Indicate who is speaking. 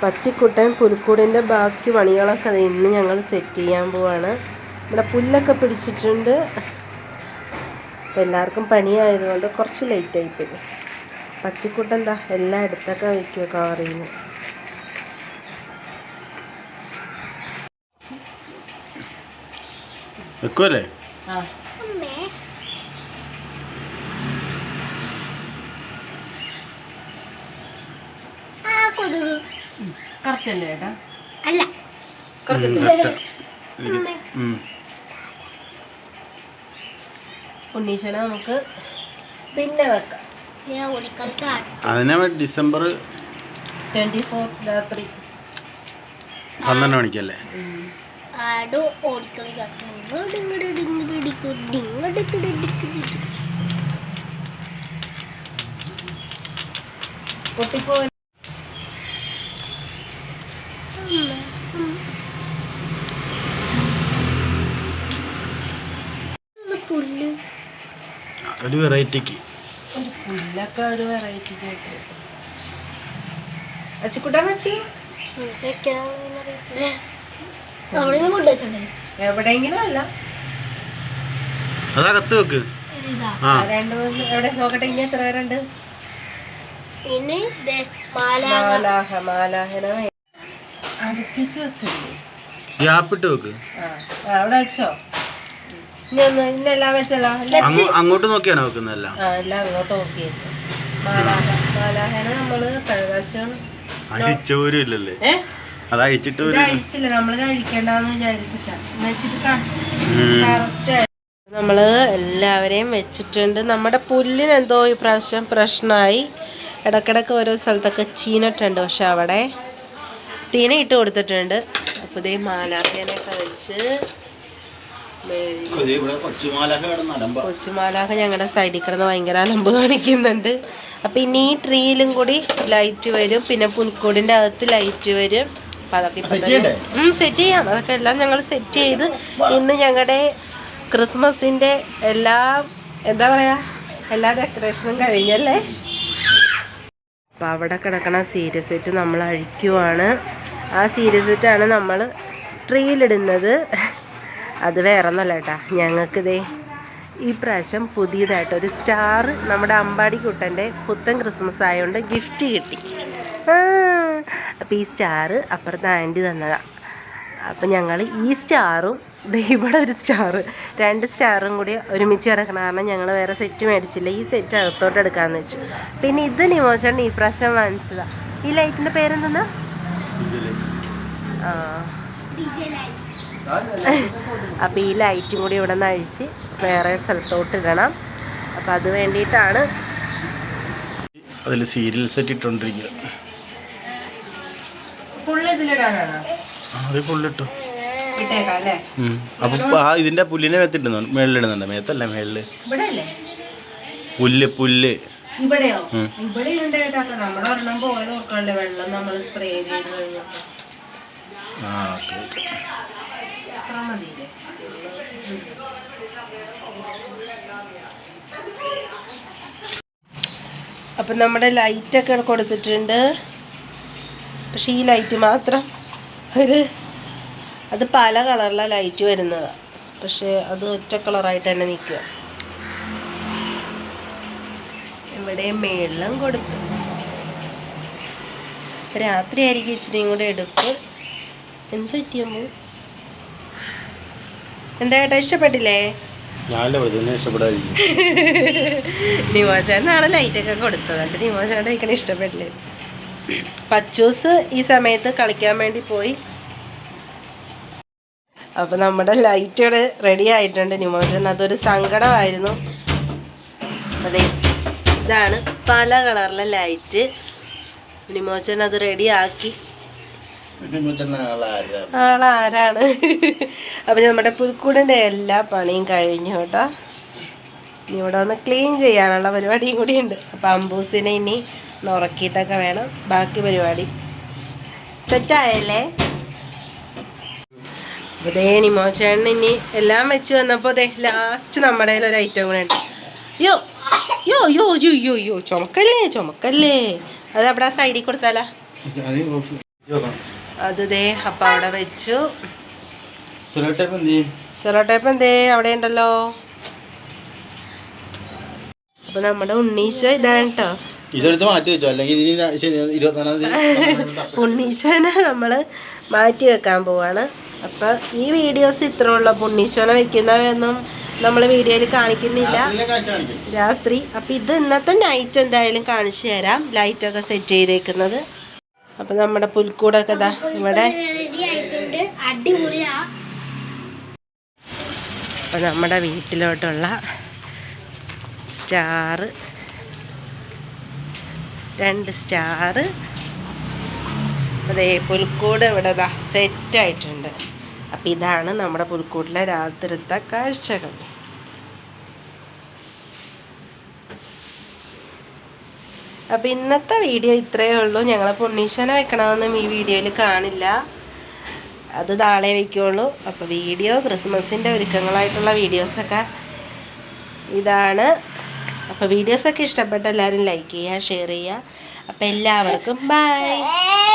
Speaker 1: പച്ചിക്കുട്ടൻ പുൽക്കൂടിൻ്റെ ബാക്കി പണികളൊക്കെ ഇന്ന് ഞങ്ങൾ സെറ്റ് ചെയ്യാൻ പോവാണ്. ഇവിടെ പുല്ലൊക്കെ പിടിച്ചിട്ടുണ്ട്. അപ്പം എല്ലാവർക്കും പനിയായതുകൊണ്ട് കുറച്ച് ലേറ്റായിപ്പോയി. പച്ചിക്കുട്ടൻ എന്താ എല്ലാം എടുത്തൊക്കെ വയ്ക്കുക കവറിൽ നിന്ന്.
Speaker 2: വെക്കുമല്ലേ?
Speaker 1: കറക്റ്റ് അല്ലേ ഏട്ടാ?
Speaker 3: അല്ല
Speaker 1: ഉണ്ണീശനെ നമുക്ക് പിന്നെ വെക്കാം.
Speaker 2: അതിനെ ഡിസംബർ
Speaker 1: 24 രാത്രി
Speaker 2: 12 മണിക്കല്ലേ?
Speaker 1: പൊട്ടിപ്പോ
Speaker 2: ഒരു വെറൈറ്റിക്ക്
Speaker 1: പുല്ലൊക്കെ ഒരു വെറൈറ്റിക്ക് അച്ചുക്കുട്ടാൻ വെച്ചു എവിടെയെങ്കിലും അല്ല,
Speaker 2: അതകത്ത് വെക്ക്.
Speaker 1: രണ്ട് എവിടെ നോക്കട്ടെ. ഇനി എത്ര പേരുണ്ട്? മാലാഹനെ അടുപ്പിച്ച് വെക്കല്ലേ?
Speaker 2: ഗ്യാപ്പിട്ട് വെക്ക്.
Speaker 1: അവിടെ വെച്ചോ? ഇന്നെല്ലാം വെച്ചല്ലോ.
Speaker 2: അങ്ങോട്ട് നോക്കിയാണോ വെക്കുന്നതല്ല?
Speaker 1: എല്ലാം അങ്ങോട്ട് നോക്കിയത്. മാലാഹനെ നമ്മള് പ്രകാശം
Speaker 2: അഴിച്ചോരില്ലല്ലേ? അത് അഴിച്ചിട്ട്
Speaker 1: അഴിച്ചില്ല, നമ്മളിത് അഴിക്കണ്ടെന്ന് വിചാരിച്ചിട്ടാ. നമ്മള് എല്ലാവരെയും വെച്ചിട്ടുണ്ട്. നമ്മുടെ പുല്ലിന് എന്തോ ഈ പ്രാവശ്യം പ്രശ്നമായി. ഇടക്കിടക്ക് ഓരോ സ്ഥലത്തൊക്കെ ചീനിട്ടുണ്ട്. പക്ഷെ അവിടെ തീന ഇട്ട് കൊടുത്തിട്ടുണ്ട്. അപ്പോൾ ഇതേ മാലാഖേനൊക്കെ വെച്ച് കൊച്ചുമാലാഖ ഞങ്ങളുടെ സൈഡിൽ കിടന്ന് ഭയങ്കര അലമ്പ് കാണിക്കുന്നുണ്ട്. അപ്പം ഇനി ഈ ട്രീയിലും കൂടി ലൈറ്റ് വരും, പിന്നെ പുൽക്കൂടിൻ്റെ അകത്ത് ലൈറ്റ് വരും. അപ്പം അതൊക്കെ ഇപ്പം സെറ്റ് ചെയ്യാം. അതൊക്കെ എല്ലാം ഞങ്ങൾ സെറ്റ് ചെയ്ത് ഇന്ന് ഞങ്ങളുടെ ക്രിസ്മസിൻ്റെ എന്താ പറയുക, എല്ലാ ഡെക്കറേഷനും കഴിഞ്ഞല്ലേ. അപ്പം അവിടെ കിടക്കണ സീരിയൽ സെറ്റ് നമ്മൾ അഴിക്കുവാണ്. ആ സീരിയൽ സെറ്റാണ് നമ്മൾ ട്രീയിലിടുന്നത്. അത് വേറെ ഒന്നല്ല കേട്ടാ, ഞങ്ങൾക്കിതേ ഈ പ്രാവശ്യം പുതിയതായിട്ടൊരു സ്റ്റാർ നമ്മുടെ അമ്പാടി കുട്ടൻ്റെ പുത്തൻ ക്രിസ്മസ് ആയതുകൊണ്ട് ഗിഫ്റ്റ് കിട്ടി. അപ്പം ഈ സ്റ്റാർ അപ്പുറത്ത് ആൻറ്റി തന്നതാണ്. അപ്പം ഞങ്ങൾ ഈ സ്റ്റാറും ഇവിടെ ഒരു സ്റ്റാറ്, 2 സ്റ്റാറും കൂടി ഒരുമിച്ച് കിടക്കണം. കാരണം ഞങ്ങൾ വേറെ സെറ്റ് മേടിച്ചില്ല, ഈ സെറ്റ് അകത്തോട്ട് എടുക്കാമെന്ന് വെച്ചു. പിന്നെ ഇത് നിമോചേട്ടൻ ഈ പ്രാവശ്യം വാങ്ങിച്ചതാണ്. ഈ ലൈറ്റിൻ്റെ പേരെന്തെന്നാ? അപ്പം ഈ ലൈറ്റും കൂടി ഇവിടെ നിന്ന് അഴിച്ച് വേറെ സ്ഥലത്തോട്ട് ഇടണം. അപ്പം അത് വേണ്ടിയിട്ടാണ്
Speaker 2: അതിൽ സീരിയൽ സെറ്റ് ഇട്ടോണ്ടിരിക്കുക. ഫുള്ളിട്ടോ. അപ്പൊ ഇതിന്റെ പുല്ലിനെ മേത്തിടുന്നുണ്ട്, മേളിലിടുന്നുണ്ട്. മേത്തല്ല, മേളില് പുല്ല്.
Speaker 1: ഇവിടെയോ? ഇവിടെ നമ്മുടെ ഒരെണ്ണം പോയത് നോക്കണ്ടേ, വെള്ളം നമ്മൾ സ്പ്രേ ചെയ്ത് കഴിഞ്ഞപ്പോൾ. അപ്പം നമ്മുടെ ലൈറ്റൊക്കെ കൊടുത്തിട്ടുണ്ട്. പക്ഷെ ഈ ലൈറ്റ് മാത്രം അത് പല കളറിലെ ലൈറ്റ് വരുന്നതാണ്. പക്ഷെ അത് ഒറ്റ കളറായിട്ട് തന്നെ നിൽക്കുക. ഇവിടെ മേളിലും കൊടുത്തു. രാത്രി ആയിരിക്കും ഇച്ചിരിയും കൂടെ എടുപ്പ്. എന്ത് പറ്റിയമ്മോ? എന്താ ഏട്ടാ, ഇഷ്ടപ്പെട്ടില്ലേ? നിമോചേട്ടനാണ് ലൈറ്റൊക്കെ കൊടുത്തത്. എന്നിട്ട് നിമോചേട്ടൻ കഴിക്കണ ഇഷ്ടപ്പെട്ടില്ലേ? പച്ചൂസ് ഈ സമയത്ത് കളിക്കാൻ വേണ്ടി പോയി. അപ്പം നമ്മുടെ ലൈറ്റുകൾ റെഡി ആയിട്ടുണ്ട്. നിമോചേട്ടൻ അതൊരു സങ്കടമായിരുന്നു. അതെ, ഇതാണ് പല കളറിലെ ലൈറ്റ്. നിമോചേട്ടൻ അത് റെഡിയാക്കി. ആളാരാണ്? അപ്പം നമ്മുടെ പുൽക്കൂടിൻ്റെ എല്ലാ പണിയും കഴിഞ്ഞു കേട്ടോ. ഇനി ഇവിടെ ഒന്ന് ക്ലീൻ ചെയ്യാനുള്ള പരിപാടിയും കൂടിയുണ്ട്. അപ്പം അമ്പൂസിനെ ഇനി നുറക്കിയിട്ടൊക്കെ വേണം ബാക്കി പരിപാടി. സെറ്റായല്ലേ? അതേ നിമോചേട്ടൻ ഇനി എല്ലാം വെച്ച് വന്നപ്പോൾ അതെ ലാസ്റ്റ് നമ്മുടെ കയ്യിൽ ഒരു ഐറ്റം കൂടെ ഉണ്ട്. യോ യോ യോ യോ യോ യോ ചുമക്കല്ലേ അത് അവിടെ ആ സൈഡിൽ കൊടുത്താലാ. അത് ദേ അപ്പം അവിടെ വെച്ചു. സെറോ ടേപ്പ് എന്തേ അവിടെ ഉണ്ടല്ലോ. അപ്പൊ നമ്മുടെ ഉണ്ണീശോ ഇതാണ് കേട്ടോ.
Speaker 2: ഇതെടുത്ത് മാറ്റി വെച്ചോ, അല്ലെങ്കിൽ
Speaker 1: ഉണ്ണീശോനെ നമ്മള് മാറ്റി വെക്കാൻ പോവാണ്. അപ്പൊ ഈ വീഡിയോസ് ഇത്ര ഉള്ള ഉണ്ണീശോനെ വെക്കുന്നവയൊന്നും നമ്മൾ വീഡിയോയിൽ കാണിക്കുന്നില്ല, രാത്രി. അപ്പൊ ഇത് ഇന്നത്തെ നൈറ്റ് എന്തായാലും കാണിച്ചു തരാം, ലൈറ്റൊക്കെ സെറ്റ് ചെയ്തേക്കുന്നത്. അപ്പൊ നമ്മുടെ പുൽക്കൂടൊക്കെ ഇതാ ഇവിടെ. അപ്പൊ നമ്മുടെ വീട്ടിലോട്ടുള്ള സ്റ്റാർ, 2 സ്റ്റാർ. അതേ പുൽക്കൂട് ഇവിടെ സെറ്റായിട്ടുണ്ട്. അപ്പം ഇതാണ് നമ്മുടെ പുൽക്കൂട്ടിലെ രാത്രിത്തെ കാഴ്ചകൾ. അപ്പം ഇന്നത്തെ വീഡിയോ ഇത്രയേ ഉള്ളൂ. ഞങ്ങൾ ഉണ്ണീശോനെ വെക്കണമെന്നും ഈ വീഡിയോയിൽ കാണില്ല, അത് നാളെ വയ്ക്കുള്ളൂ. അപ്പോൾ വീഡിയോ ക്രിസ്മസിൻ്റെ ഒരുക്കങ്ങളായിട്ടുള്ള വീഡിയോസൊക്കെ ഇതാണ്. അപ്പോൾ വീഡിയോസൊക്കെ ഇഷ്ടപ്പെട്ട എല്ലാവരും ലൈക്ക് ചെയ്യുക, ഷെയർ ചെയ്യുക. അപ്പോൾ എല്ലാവർക്കും ബൈ.